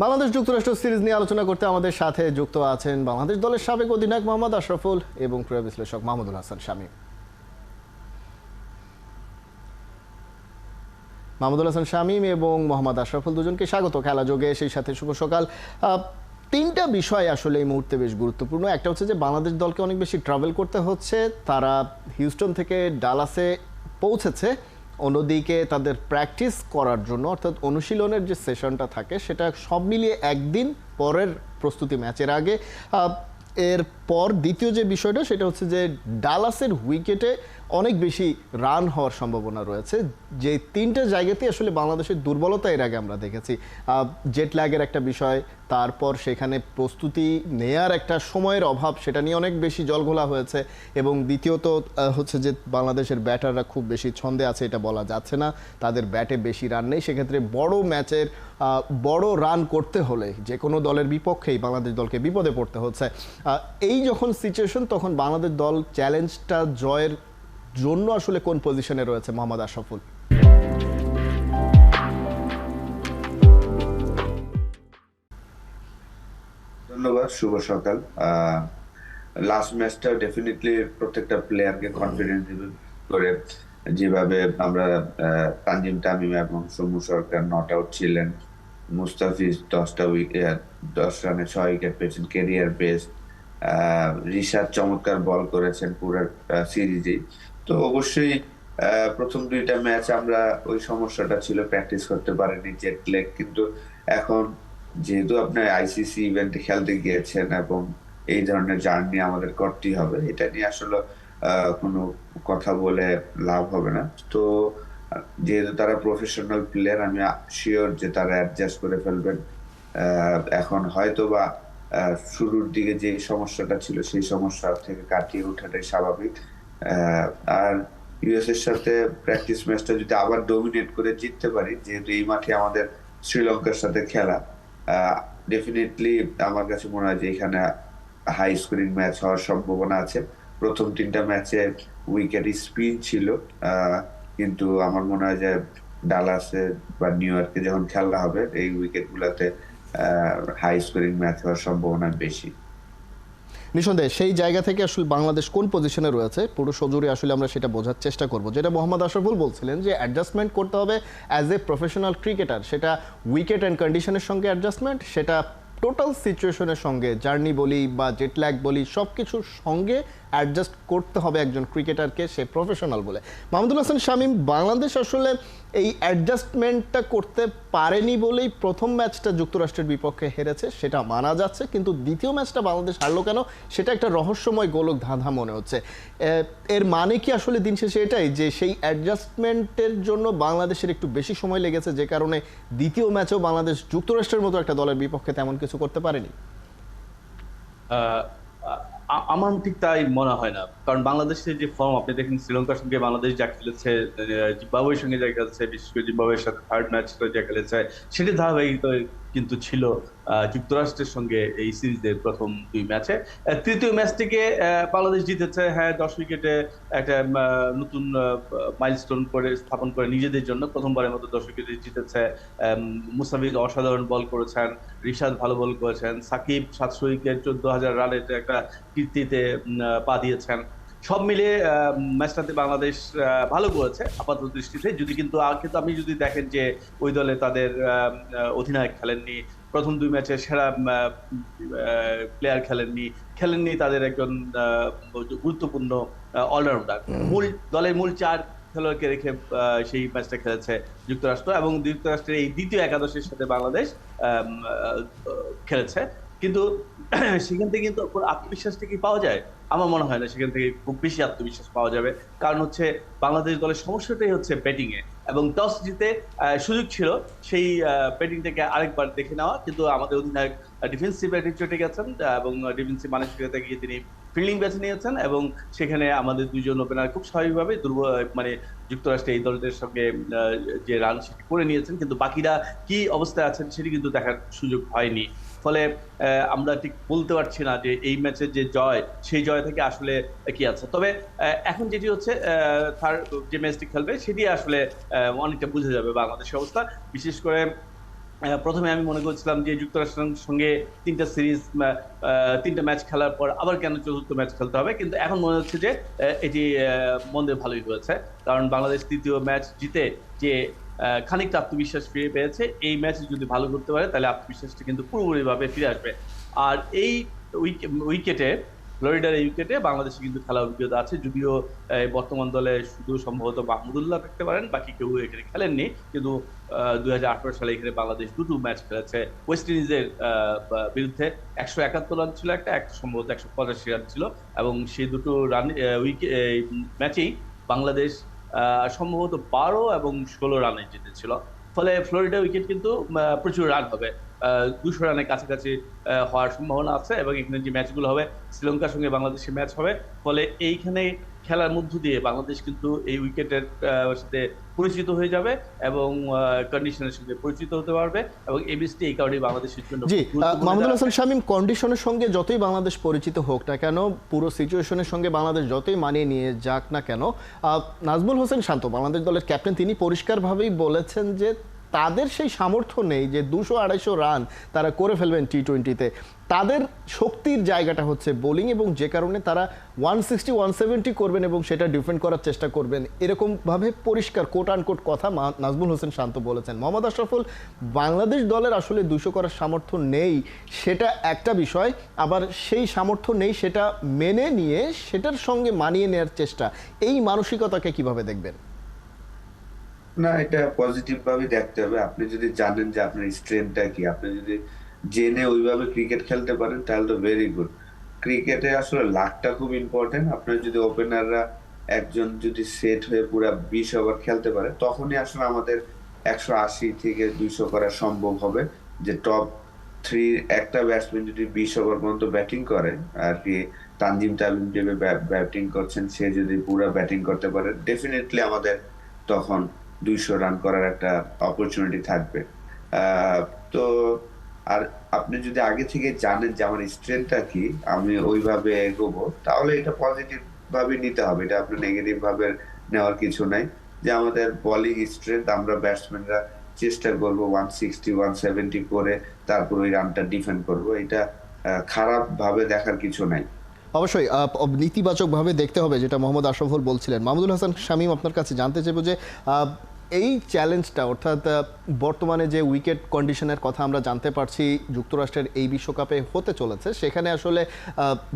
বাংলাদেশ যুক্তরাষ্ট্র সিরিজ নিয়ে আলোচনা করতে আমাদের সাথে যুক্ত আছেন বাংলাদেশ দলের সাবেক অধিনায়ক মোহাম্মদ আশরাফুল এবং ক্রীড়া বিশ্লেষক মাহমুদুল হাসান শামীম। মাহমুদুল হাসান শামীম এবং মোহাম্মদ আশরাফুল দুজনকে স্বাগত খেলা যোগে, সেই সাথে শুভ সকাল। তিনটা বিষয় আসলে এই মুহূর্তে বেশ গুরুত্বপূর্ণ। একটা হচ্ছে যে বাংলাদেশ দলকে অনেক বেশি ট্রাভেল করতে হচ্ছে, তারা হিউস্টন থেকে ডালাসে পৌঁছেছে। অন্যদিকে তাদের প্র্যাকটিস করার জন্য অর্থাৎ অনুশীলনের যে সেশনটা থাকে সেটা সব মিলিয়ে একদিন পরের প্রস্তুতি ম্যাচের আগে। এরপর দ্বিতীয় যে বিষয়টা সেটা হচ্ছে যে ডালাসের উইকেটে অনেক বেশি রান হওয়ার সম্ভাবনা রয়েছে, যে তিনটা জায়গাতেই আসলে বাংলাদেশের দুর্বলতা এর আগে আমরা দেখেছি। জেট ল্যাগের একটা বিষয়, তারপর সেখানে প্রস্তুতি নেয়ার একটা সময়ের অভাব, সেটা নিয়ে অনেক বেশি জলঘোলা হয়েছে। এবং দ্বিতীয়ত হচ্ছে যে বাংলাদেশের ব্যাটাররা খুব বেশি ছন্দে আছে এটা বলা যাচ্ছে না, তাদের ব্যাটে বেশি রান নেই। সেক্ষেত্রে বড় ম্যাচের বড় রান করতে হলে যে কোনো দলের বিপক্ষেই বাংলাদেশ দলকে বিপদে পড়তে হচ্ছে। এই যখন সিচুয়েশন, তখন বাংলাদেশ দল চ্যালেঞ্জটা জয়ের জন্য আসলে কোন পজিশনে রয়েছে মোহাম্মদ আশরাফুল? ধন্যবাদ, শুভ সকাল। লাস্ট ম্যাচটা ডেফিনেটলি প্রত্যেকটা প্লেয়ারকে কনফিডেন্স করে, যেভাবে আমরা তানজিম তামিম এবং সৌম্য সরকার নট আউট ছিলেন, মুস্তাফিজ 10 রানে 6 উইকেট পেয়েছেন, ক্যারিয়ার বেস্ট। রিশাদ চমৎকার বল করেছেন পুরো সিরিজে। তো অবশ্যই প্রথম দুইটা ম্যাচ আমরা ওই সমস্যাটা ছিল, প্র্যাকটিস করতে পারেনি, জেট ল্যাগ। কিন্তু এখন যেহেতু আপনার আইসিসি ইভেন্টে খেলতে গিয়েছেন এবং এই ধরনের জার্নি আমাদের করতেই হবে, এটা নিয়ে আসলে কোনো কথা বলে লাভ হবে না। তো যেহেতু তারা প্রফেশনাল প্লেয়ার, আমি শিওর যে তারা অ্যাডজাস্ট করে ফেলবেন। এখন হয়তো বা শুরুর দিকে যে সমস্যাটা ছিল সেই সমস্যা থেকে কাটিয়ে ওঠাটাই স্বাভাবিক। আর ইউএস এর সাথে প্র্যাকটিস ম্যাচটা যদি আবার ডমিনেট করে জিততে পারি, যেহেতু এই মাঠে আমাদের শ্রীলঙ্কার সাথে খেলা, ডেফিনেটলি আমার কাছে মনে হয় যে এখানে হাই স্কোরিং ম্যাচ হওয়ার সম্ভাবনা আছে। প্রথম তিনটা ম্যাচে উইকেট স্পিন ছিল, কিন্তু আমার মনে হয় যে ডালাসে বা নিউ ইয়র্কে যখন খেলা হবে এই উইকেট গুলাতে হাই স্কোরিং ম্যাচ হওয়ার সম্ভাবনা বেশি। নিঃসন্দেহে সেই জায়গা থেকে আসলে বাংলাদেশ কোন পজিশনে রয়েছে পুরো সজোরে আসলে আমরা সেটা বোঝার চেষ্টা করব। যেটা মোহাম্মদ আশরাফুল বলছিলেন যে অ্যাডজাস্টমেন্ট করতে হবে অ্যাজ এ প্রফেশনাল ক্রিকেটার, সেটা উইকেট অ্যান্ড কন্ডিশনের সঙ্গে অ্যাডজাস্টমেন্ট, সেটা টোটাল সিচুয়েশনের সঙ্গে, জার্নি বলি বা জেট ল্যাগ বলি, সব কিছুর সঙ্গে অ্যাডজাস্ট করতে হবে একজন ক্রিকেটারকে, সে প্রফেশনাল বলে। মাহমুদুল হাসান শামীম, বাংলাদেশ আসলে এই অ্যাডজাস্টমেন্টটা করতে পারেনি বলেই প্রথম ম্যাচটা যুক্তরাষ্ট্রের বিপক্ষে হেরেছে, সেটা মানা যাচ্ছে। কিন্তু দ্বিতীয় ম্যাচটা বাংলাদেশ হারলো কেন, সেটা একটা রহস্যময় গোলক ধাঁধা মনে হচ্ছে। এর মানে কি আসলে দিন শেষে এটাই যে সেই অ্যাডজাস্টমেন্টের জন্য বাংলাদেশের একটু বেশি সময় লেগেছে, যে কারণে দ্বিতীয় ম্যাচেও বাংলাদেশ যুক্তরাষ্ট্রের মতো একটা দলের বিপক্ষে তেমন কিছু করতে পারেনি? আমার ঠিক তাই মনে হয় না, কারণ বাংলাদেশের যে ফর্ম আপনি দেখেন, শ্রীলঙ্কার সঙ্গে বাংলাদেশ যা খেলেছে, জিম্বাবুয়ের সঙ্গে যা খেলেছে, বিশেষ করে জিম্বাবুয়ের সাথে থার্ড ম্যাচটা যা খেলেছে, সেটি ধারাবাহিকতা কিন্তু ছিল যুক্তরাষ্ট্রের সঙ্গে এই সিরিজের প্রথম দুই ম্যাচে। তৃতীয় ম্যাচটিকে বাংলাদেশ জিতেছে, হ্যাঁ, 10 উইকেটে একটা নতুন মাইলস্টোন করে স্থাপন করে নিজেদের জন্য প্রথমবারের মতো 10 উইকেটে জিতেছে। মুস্তাফিজ অসাধারণ বল করেছেন, রিশাদ ভালো বল করেছেন, সাকিব 700 উইকেট 14,000 রানের একটা কীর্তিতে পা দিয়েছেন। সব মিলিয়ে ম্যাচটাতে বাংলাদেশ ভালো করেছে আপাত দৃষ্টিতে। কিন্তু আপনি যদি দেখেন যে ওই দলে তাদের অধিনায়ক খেলেননি, প্রথম দুই ম্যাচে সেরা প্লেয়ার খেলেননি তাদের একজন গুরুত্বপূর্ণ অলরাউন্ডার। দলের মূল চার খেলোয়াড়কে রেখে সেই ম্যাচটা খেলেছে যুক্তরাষ্ট্র, এবং যুক্তরাষ্ট্রের এই দ্বিতীয় একাদশের সাথে বাংলাদেশ খেলেছে। কিন্তু সেখান থেকে কিন্তু আত্মবিশ্বাসটা কি পাওয়া যায়? আমার মনে হয় না সেখান থেকে খুব বেশি আত্মবিশ্বাস পাওয়া যাবে। কারণ হচ্ছে বাংলাদেশ দলের সমস্যাটাই হচ্ছে ব্যাটিং এ, এবং টস জিতে সুযোগ ছিল সেই ব্যাটিংটাকে আরেকবার দেখে নেওয়া, কিন্তু আমাদের অধিনায়ক ডিফেন্সিভ অ্যাটিটিউডে গেছেন এবং ডিফেন্সিভ মানসিকতা গিয়ে তিনি ফিল্ডিং বেছে নিয়েছেন, এবং সেখানে আমাদের দুইজন ওপেনার খুব স্বাভাবিকভাবে যুক্তরাষ্ট্রের এই দলদের সঙ্গে যে রান সেটি করে নিয়েছেন, কিন্তু বাকিরা কি অবস্থায় আছেন সেটি কিন্তু দেখার সুযোগ হয়নি। ফলে আমরা ঠিক বলতে পারছি না যে এই ম্যাচের যে জয়, সেই জয় থেকে আসলে কি আছে। তবে এখন যেটি হচ্ছে, যে ম্যাচটি খেলবে সেটি আসলে অনেকটা বোঝা যাবে বাংলাদেশের অবস্থা। বিশেষ করে প্রথমে আমি মনে করছিলাম যে যুক্তরাষ্ট্রের সঙ্গে 3টা সিরিজ 3টা ম্যাচ খেলার পর আবার কেন চতুর্থ ম্যাচ খেলতে হবে, কিন্তু এখন মনে হচ্ছে যে এটি মন্দে ভালোই হয়েছে। কারণ বাংলাদেশ তৃতীয় ম্যাচ জিতে যে খানিকটা আত্মবিশ্বাস ফিরে পেয়েছে, এই ম্যাচ যদি ভালো করতে পারে তাহলে আত্মবিশ্বাসটা কিন্তু পুরোপুরিভাবে ফিরে আসবে। আর এই উইকেটে, ফ্লোরিডার এই উইকেটে বাংলাদেশে কিন্তু খেলা অভিজ্ঞতা আছে, যদিও বর্তমান দলে শুধু সম্ভবত মাহমুদুল্লাহ থাকতে পারেন, বাকি কেউ এখানে খেলেননি। কিন্তু 2018 সালে এখানে বাংলাদেশ দুটো ম্যাচ খেলেছে ওয়েস্ট ইন্ডিজের বিরুদ্ধে। 171 রান ছিল একটা সম্ভবত 185 রান ছিল, এবং সেই দুটো রান ম্যাচেই বাংলাদেশ সম্ভবত 12 এবং 16 রানে জিতেছিল। ফলে ফ্লোরিডা উইকেট কিন্তু প্রচুর রান হবে, 200 রানের কাছাকাছি হওয়ার সম্ভাবনা আছে। এবং এখানে যে ম্যাচগুলো হবে, শ্রীলঙ্কার সঙ্গে বাংলাদেশের ম্যাচ হবে, ফলে এইখানে খেলার মধ্য দিয়ে বাংলাদেশ কিন্তু এই উইকেটের সাথে পরিচিত হয়ে যাবে এবং কন্ডিশনের সঙ্গে পরিচিত হতে পারবে, এবং এই ম্যাচটি এই কারণে বাংলাদেশের জন্য জি, মাহমুদুল হাসান শামীম, কন্ডিশনের সঙ্গে যতই বাংলাদেশ পরিচিত হোক না কেন, পুরো সিচুয়েশনের সঙ্গে বাংলাদেশ যতই মানিয়ে নিয়ে যাক না কেন, নাজমুল হোসেন শান্ত বাংলাদেশ দলের ক্যাপ্টেন, তিনি পরিষ্কারভাবেই বলেছেন যে তাদের সেই সামর্থ্য নেই যে 200-250 রান তারা করে ফেলবেন টি-20-তে। তাদের শক্তির জায়গাটা হচ্ছে বোলিং, এবং যে কারণে তারা 160-170 করবেন এবং সেটা ডিফেন্ড করার চেষ্টা করবেন, এরকমভাবে পরিষ্কার কোট আনকোট কথা নাজমুল হোসেন শান্ত বলেছেন। মোহাম্মদ আশরাফুল, বাংলাদেশ দলের আসলে 200 করার সামর্থ্য নেই সেটা একটা বিষয়, আবার সেই সামর্থ্য নেই সেটা মেনে নিয়ে সেটার সঙ্গে মানিয়ে নেওয়ার চেষ্টা, এই মানসিকতাকে কিভাবে দেখবেন? না, এটা পজিটিভ ভাবে দেখতে হবে। আপনি যদি জানেন যে আপনার স্ট্রেংথটা কি, আপনি যদি জেনে ওইভাবে ক্রিকেট খেলতে পারেন তাহলে তো ভেরি গুড। ক্রিকেটে আসলে লাকটা খুব ইম্পর্টেন্ট। আপনার যদি ওপেনাররা একজন যদি সেট হয়ে পুরো 20 ওভার খেলতে পারে, তখনই আসলে আমাদের 180 থেকে 200 করা সম্ভব হবে। যে টপ 3 একটা ব্যাটসম্যান যদি 20 ওভার পর্যন্ত ব্যাটিং করে, আর কি তানজিম তামিম যে ব্যাটিং করছেন, সে যদি পুরো ব্যাটিং করতে পারে, ডেফিনেটলি আমাদের তখন 200 রান করার একটা অপরচুনিটি থাকবে। তো আর আপনি যদি আগে থেকে জানেন যে আমার স্ট্রেংথটা কি, আমি ওইভাবে এগোবো, তাহলে এটা পজিটিভ ভাবে নিতে হবে। এটা আপনি নেগেটিভ ভাবে নেওয়ার কিছু নাই। যে আমাদের বোলিং স্ট্রেংথ, আমরা ব্যাটসম্যানরা চেষ্টা করব 160-170 করে তারপর ওই রানটা ডিফেন্ড করব, এটা খারাপ ভাবে দেখার কিছু নাই। অবশ্যই নীতিবাচকভাবে দেখতে হবে, যেটা মোহাম্মদ আশরাফুল বলছিলেন। মাহমুদুল হাসান শামীম, আপনার কাছে জানতে চাইব যে এই চ্যালেঞ্জটা, অর্থাৎ বর্তমানে যে উইকেট কন্ডিশনের কথা আমরা জানতে পারছি যুক্তরাষ্ট্রের এই বিশ্বকাপে হতে চলেছে, সেখানে আসলে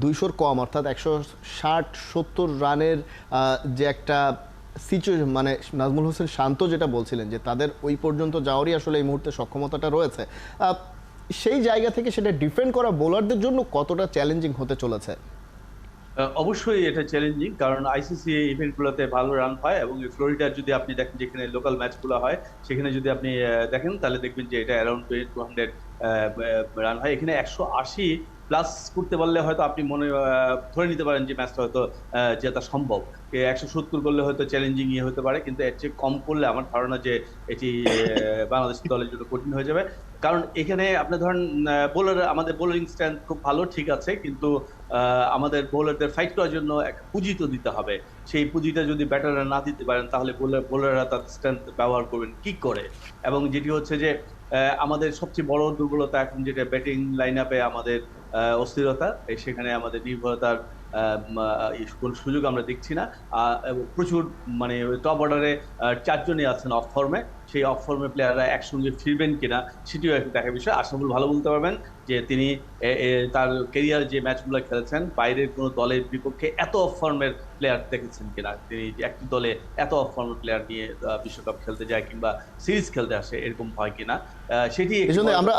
200-র কম, অর্থাৎ 160-70 রানের যে একটা সিচুয়েশন, মানে নাজমুল হোসেন শান্ত যেটা বলছিলেন যে তাদের ওই পর্যন্ত যাওয়ারই আসলে এই মুহূর্তে সক্ষমতাটা রয়েছে, সেই জায়গা থেকে সেটা ডিফেন্ড করা বোলারদের জন্য কতটা চ্যালেঞ্জিং হতে চলেছে? অবশ্যই এটা চ্যালেঞ্জিং, কারণ আইসিসি ইভেন্টগুলোতে ভালো রান হয়, এবং ফ্লোরিডার যদি আপনি দেখেন, যেখানে লোকাল ম্যাচগুলো হয়, সেখানে যদি আপনি দেখেন তাহলে দেখবেন যে এটা অ্যারাউন্ড 200 রান হয়। এখানে 180 প্লাস করতে পারলে হয়তো আপনি ধরে নিতে পারেন যে ম্যাচটা হয়তো জেতা সম্ভব। 170 করলে হয়তো চ্যালেঞ্জিং হতে পারে, কিন্তু এর চেয়ে কম করলে আমার ধারণা যে এটি বাংলাদেশ দলের জন্য কঠিন হয়ে যাবে। কারণ এখানে আপনি ধরেন আমাদের বোলিং স্ট্রেংথ খুব ভালো, ঠিক আছে, কিন্তু আমাদের বোলারদের ফাইট করার জন্য একটা পুঁজি তো দিতে হবে। সেই পুঁজিটা যদি ব্যাটাররা না দিতে পারেন, তাহলে বোলাররা তার স্ট্রেংথ ব্যবহার করবেন কি করে? এবং যেটি হচ্ছে যে আমাদের সবচেয়ে বড় দুর্বলতা এখন যেটা, ব্যাটিং লাইন আপে আমাদের অস্থিরতা, সেখানে আমাদের নির্ভরতার কোন সুযোগ আমরা দেখছি না। প্রচুর মানে টপ অর্ডারে 4 জনই আছেন অফ ফর্মে, সেই অফ ফর্মে প্লেয়াররা একসঙ্গে ফিরবেন কিনা সেটিও একটা দেখার বিষয়। আশরাফুল ভালো বলতে পারবেন যে তিনি তার ক্যারিয়ার যে ম্যাচগুলো খেলেছেন, বাইরের কোনো দলের বিপক্ষে এত অফ ফর্মের প্লেয়ার দেখেছেন কিনা, তিনি একটি দলে এত অফ ফর্মের প্লেয়ার নিয়ে বিশ্বকাপ খেলতে যায় কিংবা সিরিজ খেলতে আসে, এরকম হয় কিনা সেটি।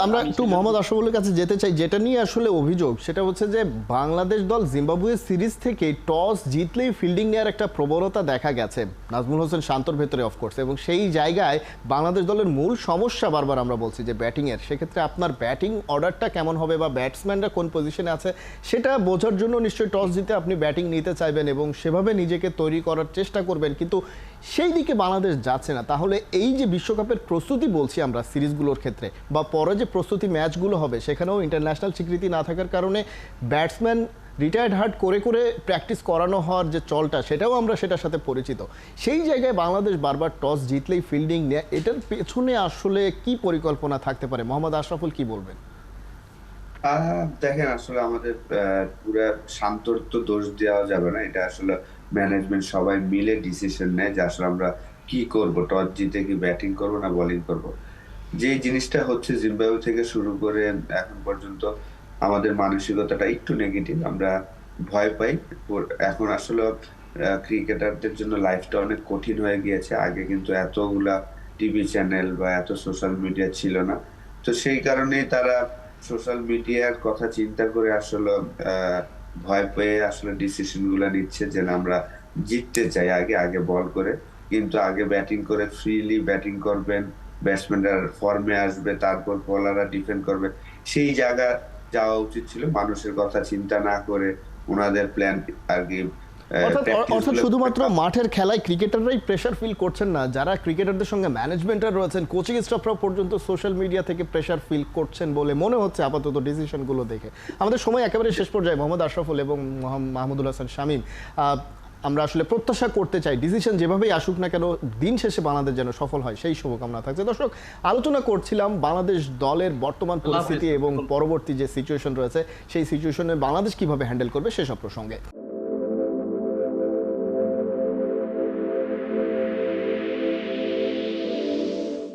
আমরা একটু মোহাম্মদ আশরাফুলের কাছে যেতে চাই, যেটা নিয়ে আসলে অভিযোগ সেটা হচ্ছে যে বাংলাদেশ দল জিম্বাবুয়ে সিরিজ থেকে টস জিতলেই ফিল্ডিং নেওয়ার একটা প্রবণতা দেখা গেছে নাজমুল হোসেন শান্তর ভেতরে, অফকোর্স, এবং সেই জায়গায় বাংলাদেশ দলের মূল সমস্যা বারবার আমরা বলছি যে ব্যাটিংয়ের। সেক্ষেত্রে আপনার ব্যাটিং অর্ডারটা কেমন হবে বা ব্যাটসম্যানরা কোন পজিশনে আছে সেটা বোঝার জন্য নিশ্চয়ই টস জিতে আপনি ব্যাটিং নিতে চাইবেন এবং সেভাবে নিজেকে তৈরি করার চেষ্টা করবেন, কিন্তু সেই দিকে বাংলাদেশ যাচ্ছে না। তাহলে এই যে বিশ্বকাপের প্রস্তুতি বলছি আমরা সিরিজগুলোর ক্ষেত্রে, বা পরে যে প্রস্তুতি ম্যাচগুলো হবে, সেখানেও ইন্টারন্যাশনাল স্বীকৃতি না থাকার কারণে ব্যাটসম্যান রিটায়ার্ড হার্ট করে করে প্র্যাকটিস করানো হওয়ার যে চলটা, সেটাও আমরা সেটার সাথে পরিচিত। সেই জায়গায় বাংলাদেশ বারবার টস জিতলেই ফিল্ডিং নেয়, এটার পেছনে আসলে কি পরিকল্পনা থাকতে পারে? মোহাম্মদ আশরাফুল কি বলবেন? দেখেন, আসলে আমাদের পুরা শান্তর তো দোষ দেওয়া যাবে না। এটা আসলে ম্যানেজমেন্ট সবাই মিলে ডিসিশন নেয় যে আসলে আমরা কি করব, টস জিতে কি ব্যাটিং করব না বোলিং করব। যে জিনিসটা হচ্ছে জিম্বাবুয়ে থেকে শুরু করে এখন পর্যন্ত আমাদের মানসিকতাটা একটু নেগেটিভ, আমরা ভয় পাই। এখন আসলে ক্রিকেটারদের জন্য লাইফটা অনেক কঠিন হয়ে গিয়েছে। আগে কিন্তু এতগুলা টিভি চ্যানেল বা এত সোশ্যাল মিডিয়া ছিল না। তো সেই কারণেই তারা সোশ্যাল মিডিয়ার কথা চিন্তা করে আসলে ভয় পেয়ে আসলে ডিসিশন গুলা নিচ্ছে যে না, আমরা জিততে চাই, আগে আগে বল করে, কিন্তু আগে ব্যাটিং করে ফ্রিলি ব্যাটিং করবেন, ব্যাটসম্যানরা ফর্মে আসবে, তারপর বোলাররা ডিফেন্ড করবে। সেই জায়গা যাওয়া উচিত ছিল, মানুষের কথা চিন্তা না করে ওনাদের প্ল্যান আর কি। অর্থাৎ শুধুমাত্র মাঠের খেলায় ক্রিকেটাররাই প্রেশার ফিল করছেন না, যারা ক্রিকেটারদের সঙ্গে ম্যানেজমেন্টরা রয়েছেন, কোচিং স্টাফরাও পর্যন্ত সোশ্যাল মিডিয়া থেকে প্রেশার ফিল করছেন বলে মনে হচ্ছে আপাতত ডিসিশনগুলো দেখে। আমাদের সময় একেবারে শেষ পর্যায়ে, মোহাম্মদ আশরাফুল এবং মাহমুদুল হাসান শামীম, আমরা আসলে প্রত্যাশা করতে চাই ডিসিশন যেভাবেই আসুক না কেন, দিন শেষে বাংলাদেশ যেন সফল হয়, সেই শুভকামনা থাকছে। দর্শক, আলোচনা করছিলাম বাংলাদেশ দলের বর্তমান পরিস্থিতি এবং পরবর্তী যে সিচুয়েশন রয়েছে, সেই সিচুয়েশনে বাংলাদেশ কিভাবে হ্যান্ডেল করবে সেসব প্রসঙ্গে।